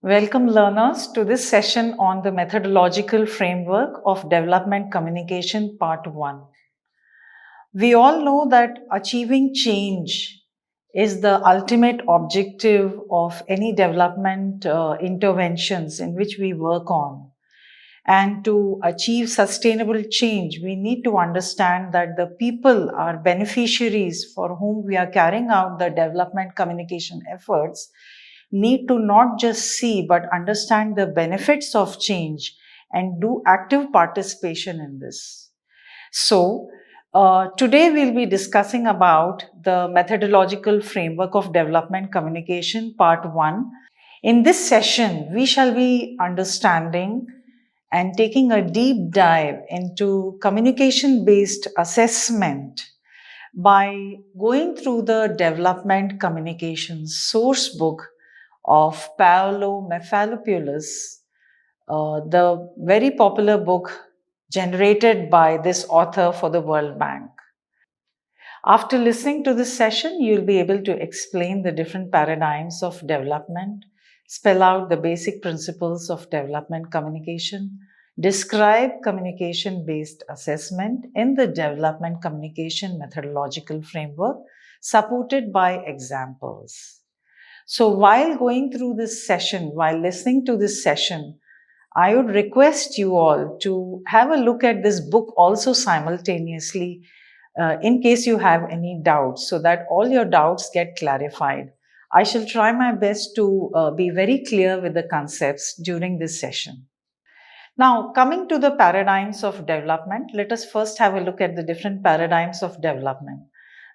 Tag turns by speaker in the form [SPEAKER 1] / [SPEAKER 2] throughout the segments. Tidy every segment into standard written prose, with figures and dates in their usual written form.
[SPEAKER 1] Welcome learners to this session on the methodological framework of development communication part 1. We all know that achieving change is the ultimate objective of any development interventions in which we work on. And to achieve sustainable change, we need to understand that the people are beneficiaries for whom we are carrying out the development communication efforts need to not just see but understand the benefits of change and do active participation in this. So, today we'll be discussing about the methodological framework of development communication part 1. In this session, we shall be understanding and taking a deep dive into communication-based assessment by going through the development communication source book of Paolo Mefalopoulos, the very popular book generated by this author for the World Bank. After listening to this session, you'll be able to explain the different paradigms of development, spell out the basic principles of development communication, describe communication-based assessment in the development communication methodological framework, supported by examples. So while going through this session, while listening to this session, I would request you all to have a look at this book also simultaneously in case you have any doubts, so that all your doubts get clarified. I shall try my best to be very clear with the concepts during this session. Now, coming to the paradigms of development, let us first have a look at the different paradigms of development.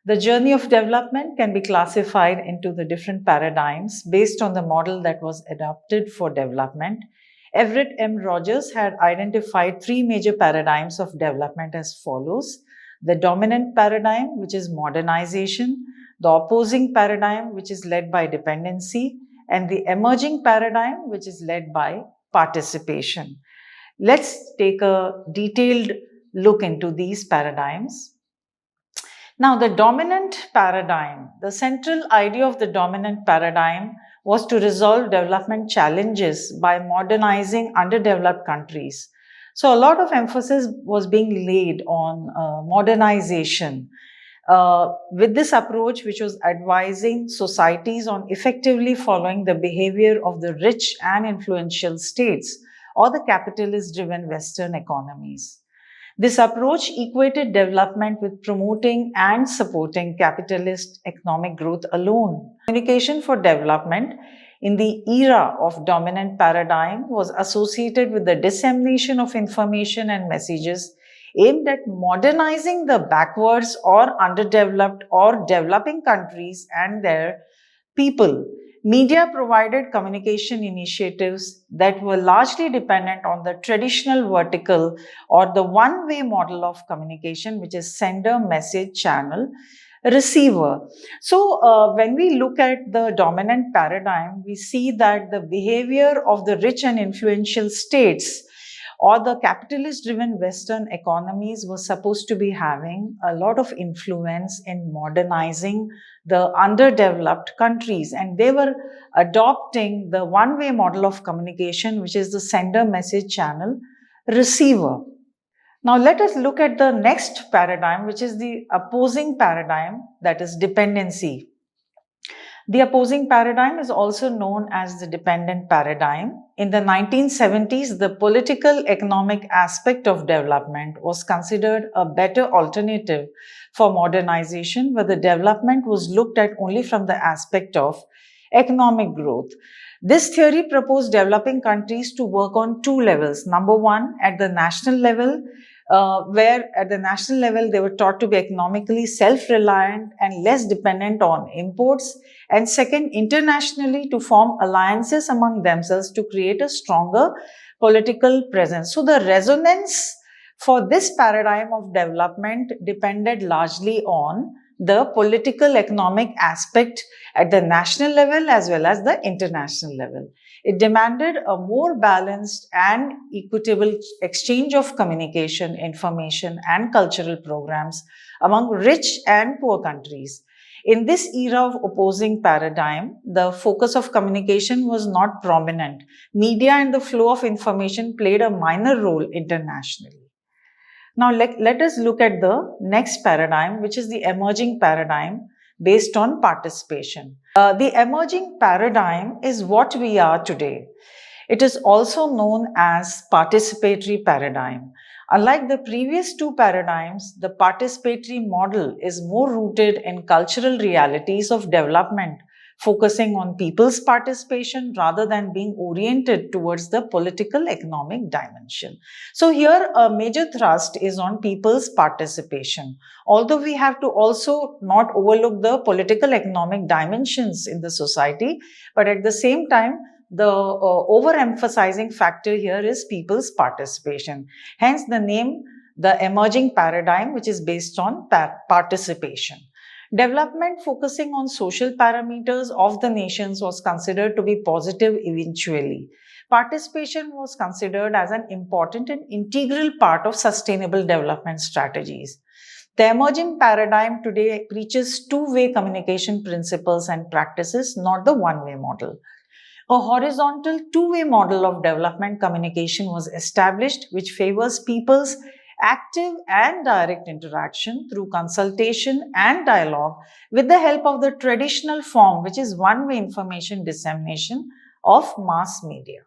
[SPEAKER 1] The journey of development can be classified into the different paradigms based on the model that was adopted for development. Everett M. Rogers had identified three major paradigms of development as follows: the dominant paradigm, which is modernization, the opposing paradigm, which is led by dependency, and the emerging paradigm, which is led by participation. Let's take a detailed look into these paradigms. Now, the dominant paradigm, the central idea of the dominant paradigm was to resolve development challenges by modernizing underdeveloped countries. So, a lot of emphasis was being laid on modernization. With this approach, which was advising societies on effectively following the behavior of the rich and influential states or the capitalist-driven Western economies. This approach equated development with promoting and supporting capitalist economic growth alone. Communication for development in the era of dominant paradigm was associated with the dissemination of information and messages aimed at modernizing the backwards or underdeveloped or developing countries and their people. Media provided communication initiatives that were largely dependent on the traditional vertical or the one-way model of communication, which is sender, message, channel, receiver. So when we look at the dominant paradigm, we see that the behavior of the rich and influential states or the capitalist-driven Western economies was supposed to be having a lot of influence in modernizing the underdeveloped countries, and they were adopting the one-way model of communication, which is the sender, message, channel, receiver. Now let us look at the next paradigm, which is the opposing paradigm, that is dependency. The opposing paradigm is also known as the dependent paradigm. In the 1970s, the political economic aspect of development was considered a better alternative for modernization, where the development was looked at only from the aspect of economic growth. This theory proposed developing countries to work on two levels. Number one, at the national level, where at the national level they were taught to be economically self-reliant and less dependent on imports, and second, internationally, to form alliances among themselves to create a stronger political presence. So the resonance for this paradigm of development depended largely on the political economic aspect at the national level as well as the international level. It demanded a more balanced and equitable exchange of communication, information, and cultural programs among rich and poor countries. In this era of opposing paradigm, the focus of communication was not prominent. Media and the flow of information played a minor role internationally. Now, let us look at the next paradigm, which is the emerging paradigm based on participation. The emerging paradigm is what we are today. It is also known as participatory paradigm. Unlike the previous two paradigms, the participatory model is more rooted in cultural realities of development, focusing on people's participation rather than being oriented towards the political economic dimension. So here a major thrust is on people's participation. Although we have to also not overlook the political economic dimensions in the society, but at the same time, the overemphasizing factor here is people's participation. Hence the name, the emerging paradigm, which is based on participation. Development focusing on social parameters of the nations was considered to be positive eventually. Participation was considered as an important and integral part of sustainable development strategies. The emerging paradigm today preaches two-way communication principles and practices, not the one-way model. A horizontal two-way model of development communication was established, which favors people's active and direct interaction through consultation and dialogue with the help of the traditional form, which is one-way information dissemination of mass media.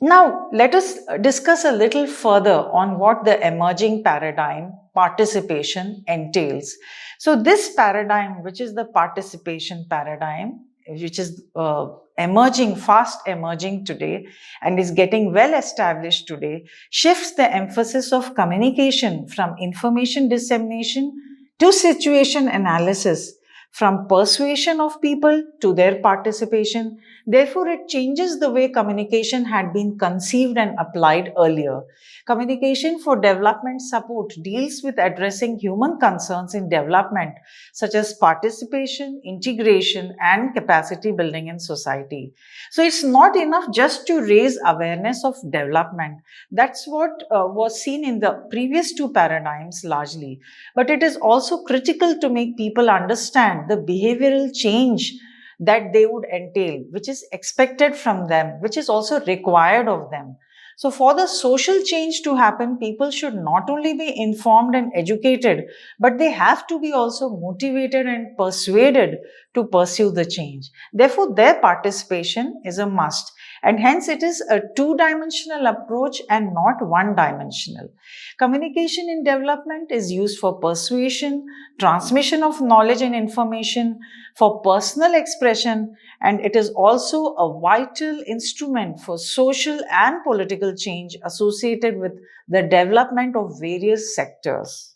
[SPEAKER 1] Now, let us discuss a little further on what the emerging paradigm participation entails. So, this paradigm, which is the participation paradigm, which is fast emerging today and is getting well established today, shifts the emphasis of communication from information dissemination to situation analysis, from persuasion of people to their participation. Therefore, it changes the way communication had been conceived and applied earlier. Communication for development support deals with addressing human concerns in development, such as participation, integration, and capacity building in society. So, it's not enough just to raise awareness of development. That's what was seen in the previous two paradigms largely. But it is also critical to make people understand the behavioral change that they would entail, which is expected from them, which is also required of them. So for the social change to happen, people should not only be informed and educated, but they have to be also motivated and persuaded to pursue the change. Therefore, their participation is a must. And hence, it is a two-dimensional approach and not one-dimensional. Communication in development is used for persuasion, transmission of knowledge and information, for personal expression, and it is also a vital instrument for social and political change associated with the development of various sectors.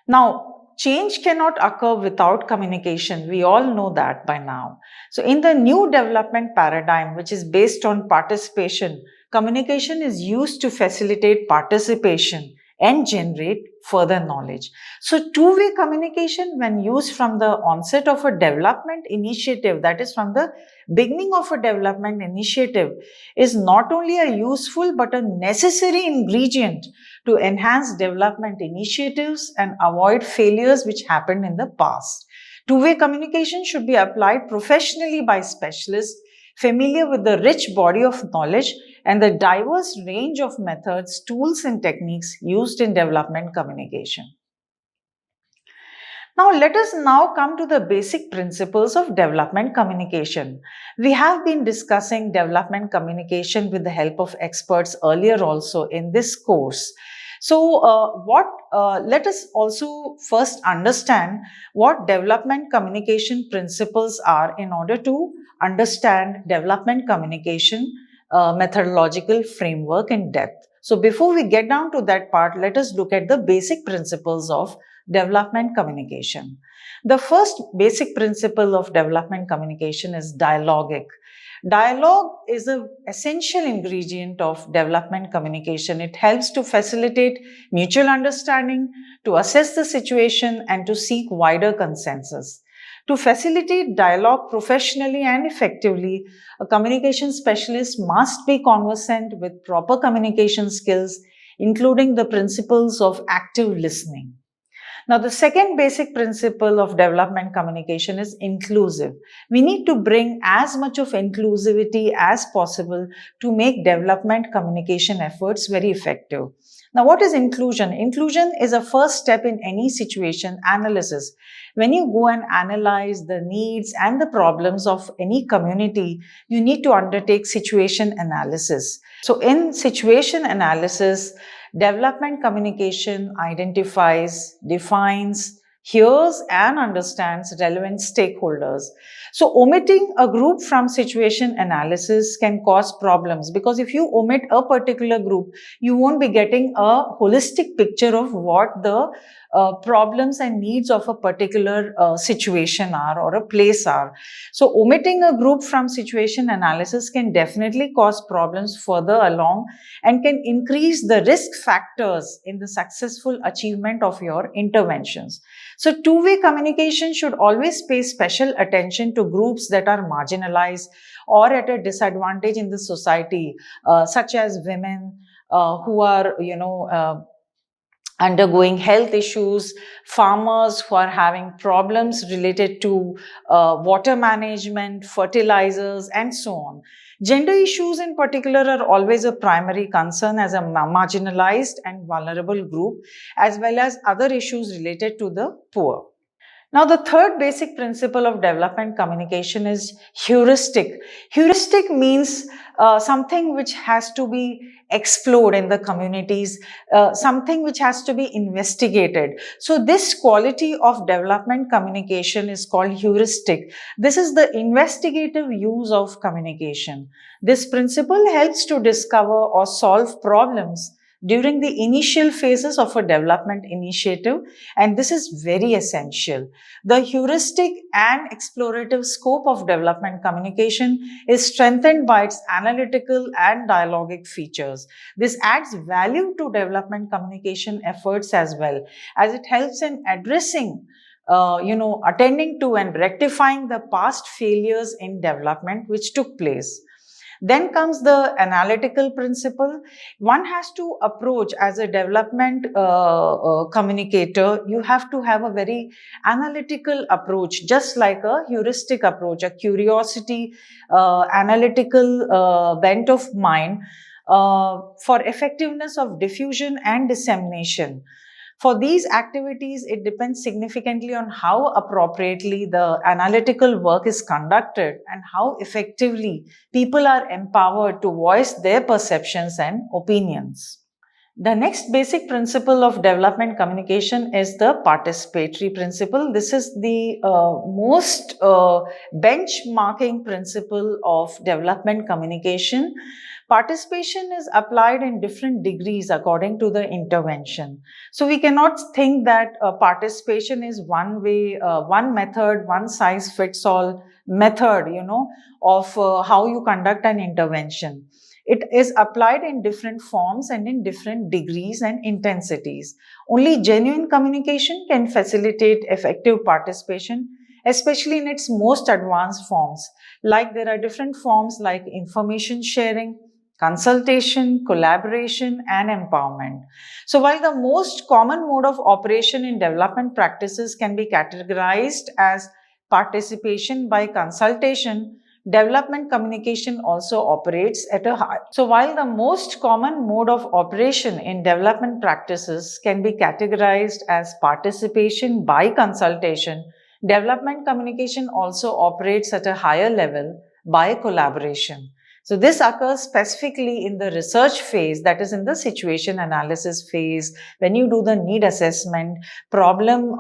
[SPEAKER 1] Now, change cannot occur without communication. We all know that by now. So, in the new development paradigm, which is based on participation, communication is used to facilitate participation and generate further knowledge. So, two-way communication, when used from the onset of a development initiative, that is from the beginning of a development initiative, is not only a useful but a necessary ingredient to enhance development initiatives and avoid failures which happened in the past. Two-way communication should be applied professionally by specialists familiar with the rich body of knowledge and the diverse range of methods, tools, and techniques used in development communication. Now, let us now come to the basic principles of development communication. We have been discussing development communication with the help of experts earlier also in this course. So, let us also first understand what development communication principles are in order to understand development communication methodological framework in depth. So, before we get down to that part, let us look at the basic principles of development communication. The first basic principle of development communication is dialogic. Dialogue is an essential ingredient of development communication. It helps to facilitate mutual understanding, to assess the situation, and to seek wider consensus. To facilitate dialogue professionally and effectively, a communication specialist must be conversant with proper communication skills, including the principles of active listening. Now, the second basic principle of development communication is inclusive. We need to bring as much of inclusivity as possible to make development communication efforts very effective. Now, what is inclusion? Inclusion is a first step in any situation analysis. When you go and analyze the needs and the problems of any community, you need to undertake situation analysis. So, in situation analysis, development communication identifies, defines, hears, and understands relevant stakeholders. So, omitting a group from situation analysis can cause problems, because if you omit a particular group, you won't be getting a holistic picture of what the problems and needs of a particular situation are or a place are. So, omitting a group from situation analysis can definitely cause problems further along and can increase the risk factors in the successful achievement of your interventions. So, two-way communication should always pay special attention to groups that are marginalized or at a disadvantage in the society, such as women who are, undergoing health issues, farmers who are having problems related to water management, fertilizers, and so on. Gender issues in particular are always a primary concern as a marginalized and vulnerable group, as well as other issues related to the poor. Now, the third basic principle of development communication is heuristic. Heuristic means something which has to be explored in the communities, something which has to be investigated. So, this quality of development communication is called heuristic. This is the investigative use of communication. This principle helps to discover or solve problems during the initial phases of a development initiative, and this is very essential. The heuristic and explorative scope of development communication is strengthened by its analytical and dialogic features. This adds value to development communication efforts as well, as it helps in addressing attending to and rectifying the past failures in development which took place. Then comes the analytical principle. One has to approach as a development communicator, you have to have a very analytical approach, just like a heuristic approach, a curiosity, analytical bent of mind for effectiveness of diffusion and dissemination. For these activities, it depends significantly on how appropriately the analytical work is conducted and how effectively people are empowered to voice their perceptions and opinions. The next basic principle of development communication is the participatory principle. This is the most benchmarking principle of development communication. Participation is applied in different degrees according to the intervention. So we cannot think that participation is one way, one method, one size fits all method, of how you conduct an intervention. It is applied in different forms and in different degrees and intensities. Only genuine communication can facilitate effective participation, especially in its most advanced forms. Like there are different forms like information sharing, consultation, collaboration, and empowerment. So while the most common mode of operation in development practices can be categorized as participation by consultation, development communication also operates at a high. So while the most common mode of operation in development practices can be categorized as participation by consultation, development communication also operates at a higher level by collaboration. So this occurs specifically in the research phase, that is in the situation analysis phase, when you do the need assessment, problem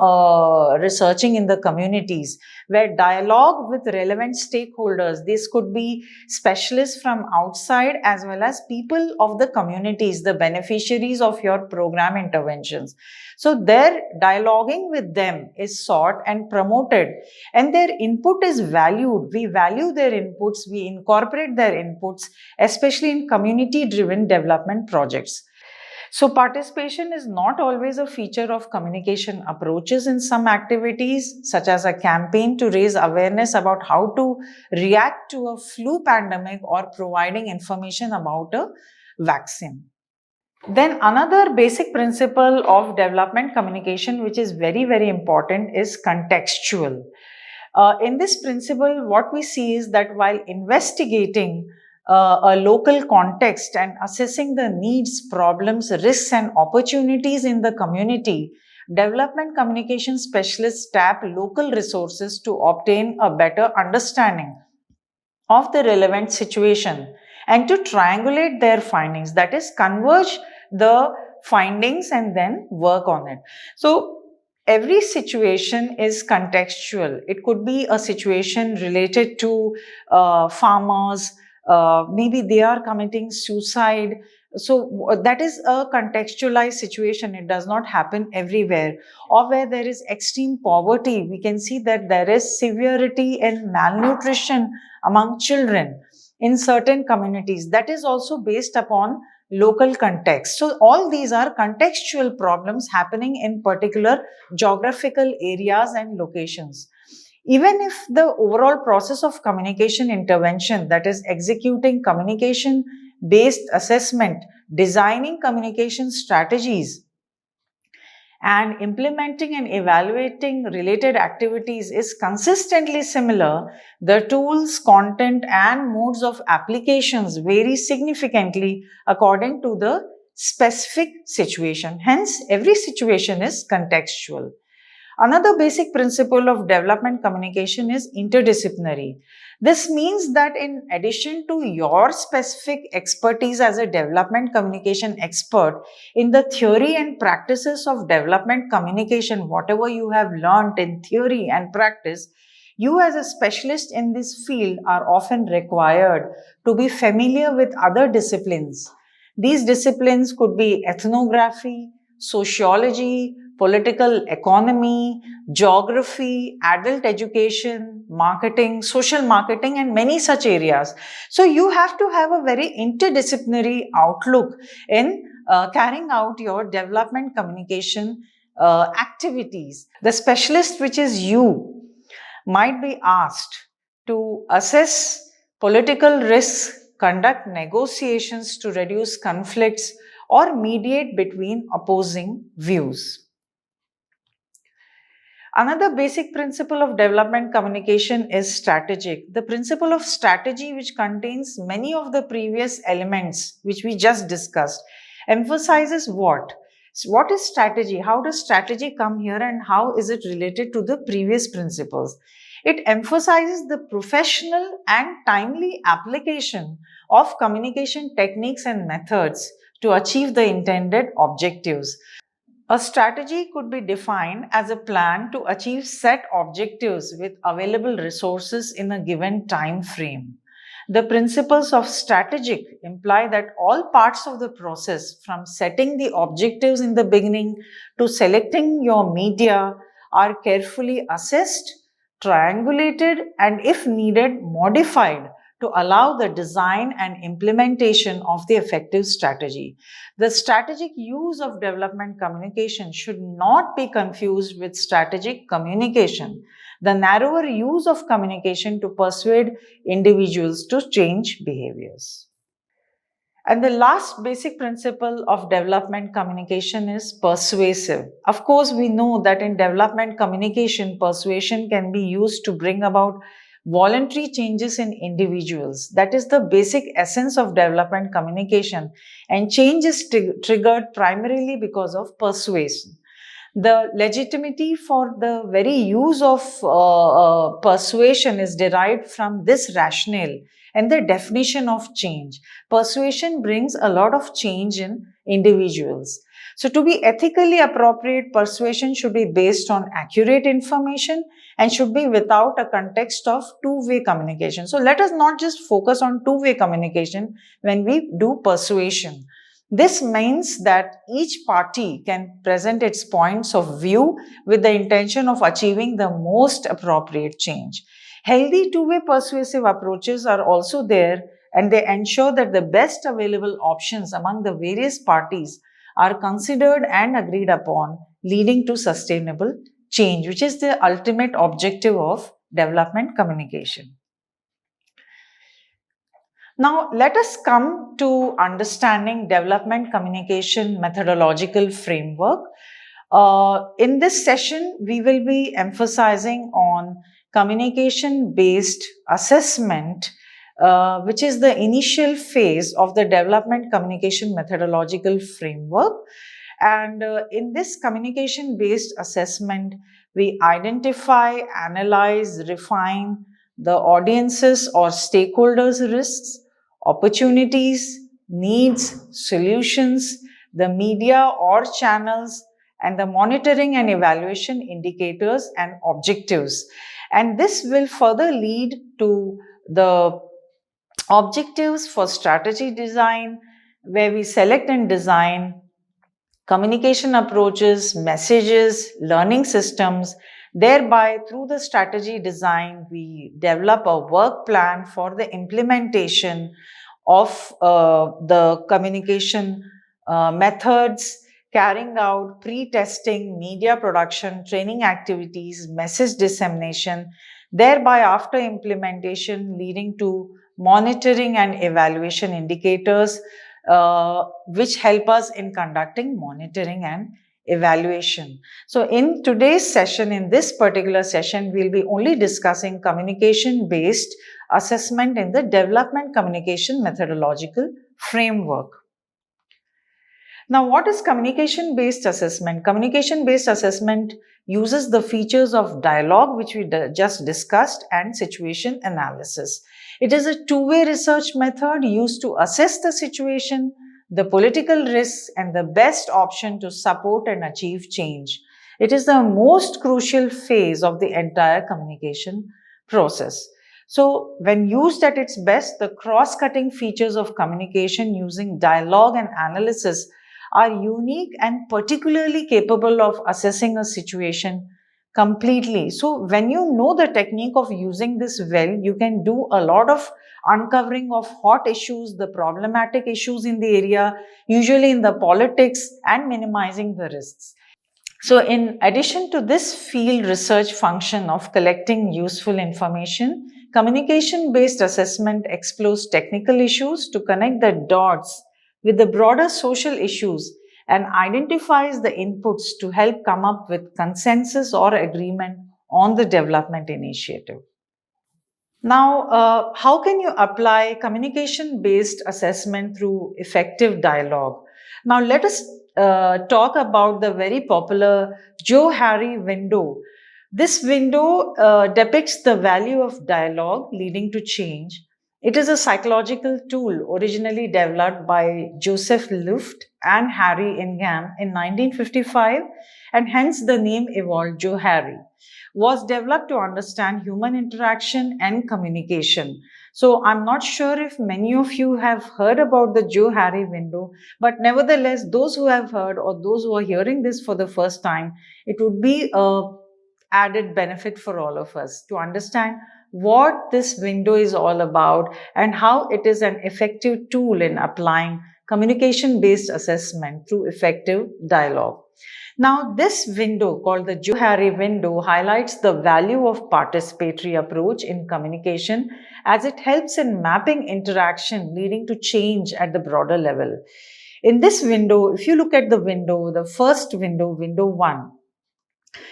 [SPEAKER 1] researching in the communities, where dialogue with relevant stakeholders, this could be specialists from outside as well as people of the communities, the beneficiaries of your program interventions. So their dialoguing with them is sought and promoted, and their input is valued. We value their inputs, we incorporate their inputs, especially in community-driven development projects. So participation is not always a feature of communication approaches in some activities, such as a campaign to raise awareness about how to react to a flu pandemic or providing information about a vaccine. Then another basic principle of development communication, which is very, very important, is contextual. In this principle, what we see is that while investigating a local context and assessing the needs, problems, risks, and opportunities in the community, development communication specialists tap local resources to obtain a better understanding of the relevant situation and to triangulate their findings, that is, converge the findings and then work on it. So every situation is contextual. It could be a situation related to farmers, maybe they are committing suicide. So that is a contextualized situation. It does not happen everywhere. Or where there is extreme poverty, we can see that there is severity in malnutrition among children in certain communities. That is also based upon local context. So all these are contextual problems happening in particular geographical areas and locations. Even if the overall process of communication intervention, that is executing communication based assessment, designing communication strategies, and implementing and evaluating related activities is consistently similar, the tools, content, and modes of applications vary significantly according to the specific situation. Hence, every situation is contextual. Another basic principle of development communication is interdisciplinary. This means that in addition to your specific expertise as a development communication expert, in the theory and practices of development communication, whatever you have learned in theory and practice, you as a specialist in this field are often required to be familiar with other disciplines. These disciplines could be ethnography, sociology, political economy, geography, adult education, marketing, social marketing, and many such areas. So you have to have a very interdisciplinary outlook in carrying out your development communication activities. The specialist, which is you, might be asked to assess political risks, conduct negotiations to reduce conflicts, or mediate between opposing views. Another basic principle of development communication is strategic. The principle of strategy, which contains many of the previous elements which we just discussed, emphasizes what? What is strategy? How does strategy come here and how is it related to the previous principles? It emphasizes the professional and timely application of communication techniques and methods to achieve the intended objectives. A strategy could be defined as a plan to achieve set objectives with available resources in a given time frame. The principles of strategic imply that all parts of the process, from setting the objectives in the beginning to selecting your media, are carefully assessed, triangulated, and if needed, modified to allow the design and implementation of the effective strategy. The strategic use of development communication should not be confused with strategic communication, the narrower use of communication to persuade individuals to change behaviors. And the last basic principle of development communication is persuasive. Of course, we know that in development communication, persuasion can be used to bring about voluntary changes in individuals. That is the basic essence of development communication. And change is triggered primarily because of persuasion. The legitimacy for the very use of persuasion is derived from this rationale and the definition of change. Persuasion brings a lot of change in individuals. So, to be ethically appropriate, persuasion should be based on accurate information and should be without a context of two-way communication. So, let us not just focus on two-way communication when we do persuasion. This means that each party can present its points of view with the intention of achieving the most appropriate change. Healthy two-way persuasive approaches are also there, and they ensure that the best available options among the various parties are considered and agreed upon, leading to sustainable change, which is the ultimate objective of development communication. Now, let us come to understanding development communication methodological framework. In this session, we will be emphasizing on communication-based assessment, which is the initial phase of the development communication methodological framework. And in this communication-based assessment, we identify, analyze, refine the audiences or stakeholders' risks, opportunities, needs, solutions, the media or channels, and the monitoring and evaluation indicators and objectives. And this will further lead to the objectives for strategy design, where we select and design communication approaches, messages, learning systems. Thereby, through the strategy design, we develop a work plan for the implementation of the communication methods, carrying out pre-testing, media production, training activities, message dissemination, thereby after implementation leading to monitoring and evaluation indicators, which help us in conducting monitoring and evaluation. So in today's session, in this particular session, we'll be only discussing communication-based assessment in the development communication methodological framework. Now, what is communication-based assessment? Communication-based assessment uses the features of dialogue, which we just discussed, and situation analysis. It is a two-way research method used to assess the situation, the political risks, and the best option to support and achieve change. It is the most crucial phase of the entire communication process. So, when used at its best, the cross-cutting features of communication using dialogue and analysis are unique and particularly capable of assessing a situation completely. So when you know the technique of using this well, you can do a lot of uncovering of hot issues, the problematic issues in the area, usually in the politics, and minimizing the risks. So in addition to this field research function of collecting useful information, communication-based assessment explores technical issues to connect the dots with the broader social issues and identifies the inputs to help come up with consensus or agreement on the development initiative. Now, how can you apply communication-based assessment through effective dialogue? Now, let us talk about the very popular Joe-Harry window. This window depicts the value of dialogue leading to change. It is a psychological tool originally developed by Joseph Luft and Harry Ingham in 1955, and hence the name evolved. Joe-Harry was developed to understand human interaction and communication. So I'm not sure if many of you have heard about the Joe-Harry window, but nevertheless, those who have heard or those who are hearing this for the first time, it would be a added benefit for all of us to understand what this window is all about and how it is an effective tool in applying communication-based assessment through effective dialogue. Now, this window called the Joe-Harry window highlights the value of participatory approach in communication as it helps in mapping interaction leading to change at the broader level. In this window, if you look at the window, the first window, window 1,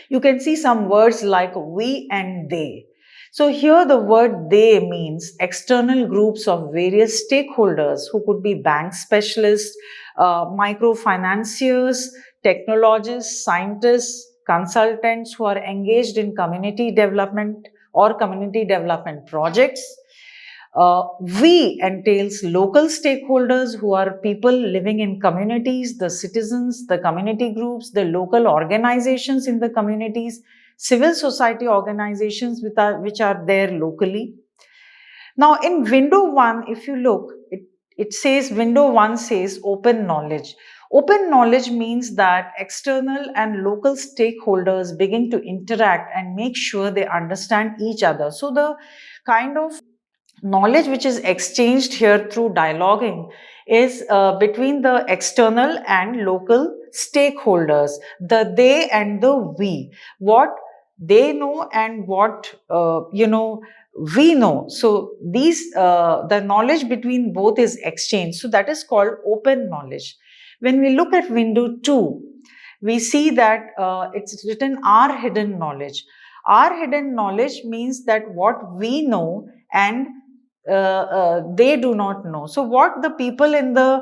[SPEAKER 1] you can see some words like we and they. So here the word they means external groups of various stakeholders who could be bank specialists, microfinanciers, technologists, scientists, consultants who are engaged in community development or community development projects. We entails local stakeholders who are people living in communities, the citizens, the community groups, the local organizations in the communities, civil society organizations which are there locally. Now in window 1, if you look, it says, window 1 says open knowledge. Open knowledge means that external and local stakeholders begin to interact and make sure they understand each other. So the kind of knowledge which is exchanged here through dialoguing is between the external and local stakeholders, the they and the we, what they know and what we know. So the knowledge between both is exchanged. So that is called open knowledge. When we look at window 2, we see that it's written our hidden knowledge. Our hidden knowledge means that what we know and they do not know. So what the people in the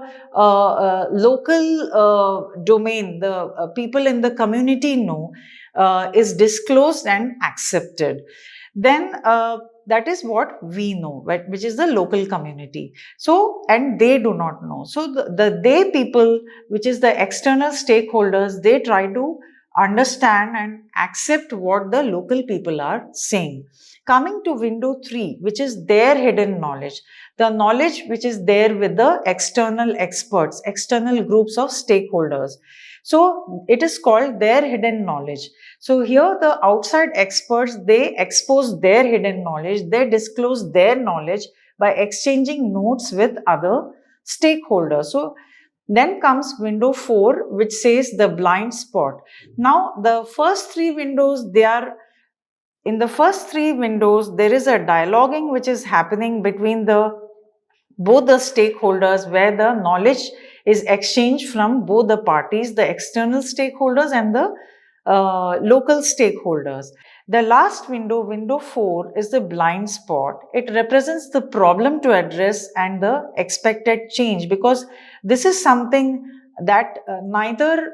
[SPEAKER 1] local domain, the people in the community know is disclosed and accepted. Then that is what we know, which is the local community. So, and they do not know. So the they people, which is the external stakeholders, they try to understand and accept what the local people are saying. Coming to window 3, which is their hidden knowledge, the knowledge which is there with the external experts, external groups of stakeholders. So it is called their hidden knowledge. So here the outside experts, they expose their hidden knowledge, they disclose their knowledge by exchanging notes with other stakeholders. So then comes window 4, which says the blind spot. Now the first 3 windows, in the first 3 windows, there is a dialoguing which is happening between both the stakeholders, where the knowledge is exchanged from both the parties, the external stakeholders and the local stakeholders. The last window, window 4, is the blind spot. It represents the problem to address and the expected change, because this is something that neither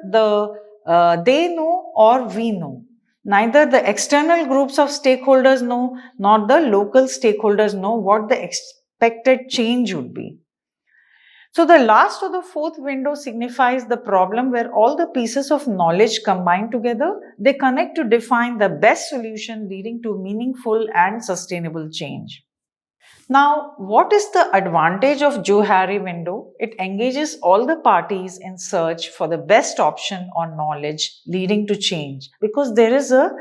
[SPEAKER 1] they know or we know. Neither the external groups of stakeholders know, nor the local stakeholders know what the expected change would be. So the last or the 4th window signifies the problem where all the pieces of knowledge combine together. They connect to define the best solution leading to meaningful and sustainable change. Now, what is the advantage of Johari window? It engages all the parties in search for the best option on knowledge leading to change, because there is a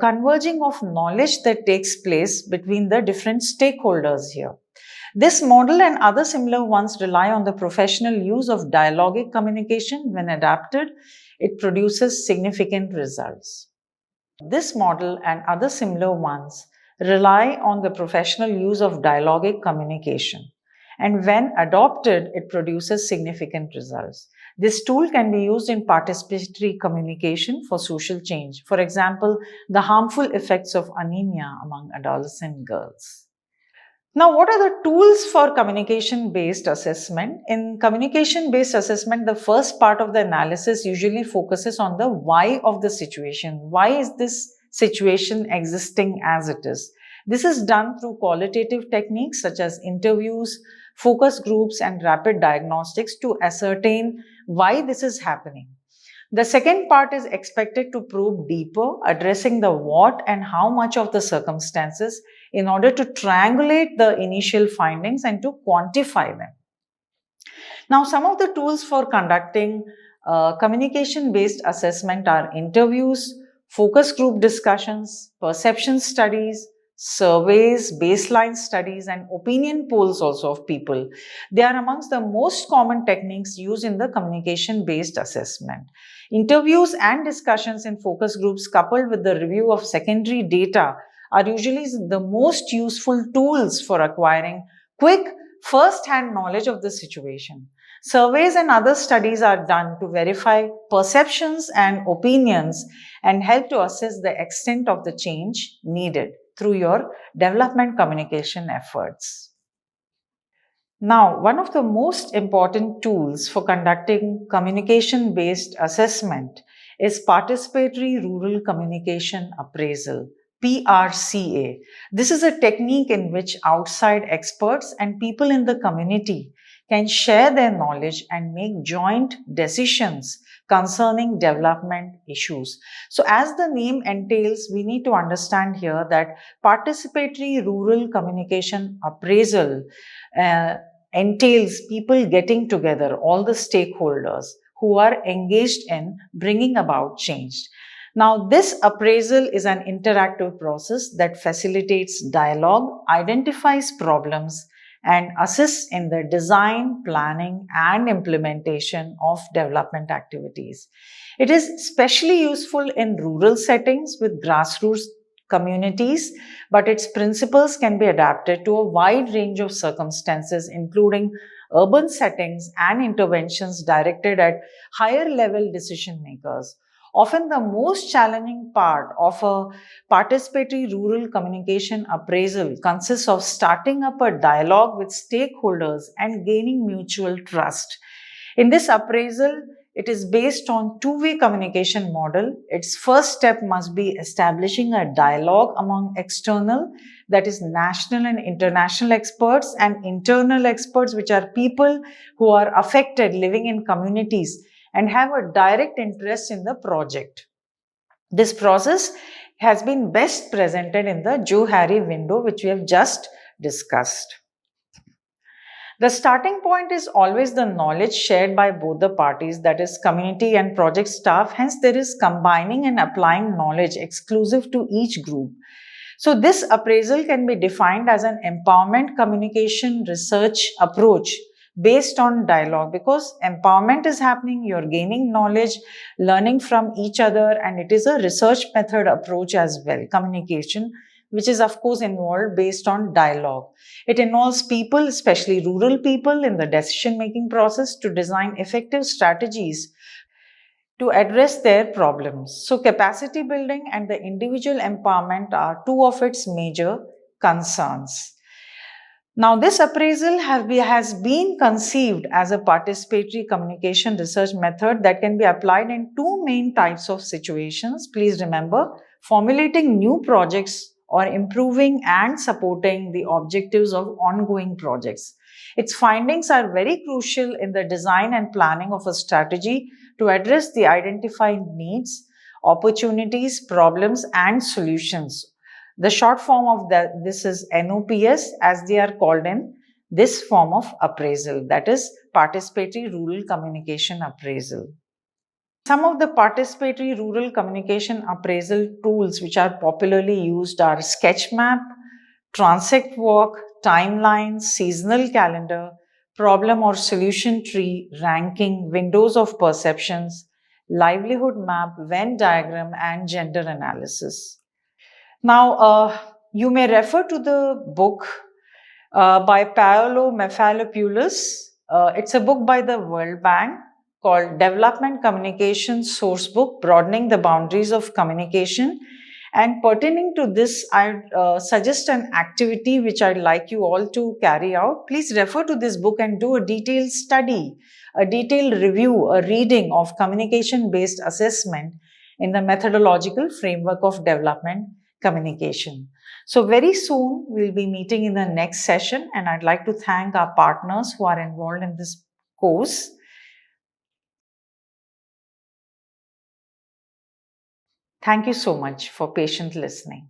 [SPEAKER 1] converging of knowledge that takes place between the different stakeholders here. This model and other similar ones rely on the professional use of dialogic communication. When adapted, it produces significant results. This model and other similar ones rely on the professional use of dialogic communication. And when adopted, it produces significant results. This tool can be used in participatory communication for social change. For example, the harmful effects of anemia among adolescent girls. Now, what are the tools for communication-based assessment? In communication-based assessment, the first part of the analysis usually focuses on the why of the situation. Why is this situation existing as it is? This is done through qualitative techniques such as interviews, focus groups, and rapid diagnostics to ascertain why this is happening. The second part is expected to probe deeper, addressing the what and how much of the circumstances in order to triangulate the initial findings and to quantify them. Now, some of the tools for conducting communication-based assessment are interviews, focus group discussions, perception studies, surveys, baseline studies, and opinion polls also of people. They are amongst the most common techniques used in the communication-based assessment. Interviews and discussions in focus groups coupled with the review of secondary data are usually the most useful tools for acquiring quick first-hand knowledge of the situation. Surveys and other studies are done to verify perceptions and opinions and help to assess the extent of the change needed through your development communication efforts. Now, one of the most important tools for conducting communication-based assessment is Participatory Rural Communication Appraisal, PRCA. This is a technique in which outside experts and people in the community can share their knowledge and make joint decisions concerning development issues. So as the name entails, we need to understand here that Participatory Rural Communication Appraisal entails people getting together, all the stakeholders who are engaged in bringing about change. Now, this appraisal is an interactive process that facilitates dialogue, identifies problems, and assists in the design, planning, and implementation of development activities. It is especially useful in rural settings with grassroots communities, but its principles can be adapted to a wide range of circumstances, including urban settings and interventions directed at higher level decision makers. Often, the most challenging part of a participatory rural communication appraisal consists of starting up a dialogue with stakeholders and gaining mutual trust. In this appraisal, it is based on two-way communication model. Its first step must be establishing a dialogue among external, that is national and international experts, and internal experts, which are people who are affected living in communities and have a direct interest in the project. This process has been best presented in the Joe-Harry window, which we have just discussed. The starting point is always the knowledge shared by both the parties, that is community and project staff. Hence, there is combining and applying knowledge exclusive to each group. So this appraisal can be defined as an empowerment communication research approach based on dialogue, because empowerment is happening, you're gaining knowledge, learning from each other, and it is a research method approach as well, communication, which is of course involved based on dialogue. It involves people, especially rural people, in the decision-making process to design effective strategies to address their problems. So capacity building and the individual empowerment are two of its major concerns. Now, this appraisal has been conceived as a participatory communication research method that can be applied in two main types of situations. Please remember, formulating new projects or improving and supporting the objectives of ongoing projects. Its findings are very crucial in the design and planning of a strategy to address the identified needs, opportunities, problems, and solutions. The short form of this is NOPS, as they are called in this form of appraisal, that is Participatory Rural Communication Appraisal. Some of the participatory rural communication appraisal tools which are popularly used are sketch map, transect walk, timeline, seasonal calendar, problem or solution tree, ranking, windows of perceptions, livelihood map, Venn diagram, and gender analysis. Now, you may refer to the book by Paolo Mefalopoulos. It's a book by the World Bank called Development Communication Sourcebook, Broadening the Boundaries of Communication. And pertaining to this, I suggest an activity which I'd like you all to carry out. Please refer to this book and do a detailed study, a detailed review, a reading of communication-based assessment in the methodological framework of development communication. So very soon we'll be meeting in the next session, and I'd like to thank our partners who are involved in this course. Thank you so much for patient listening.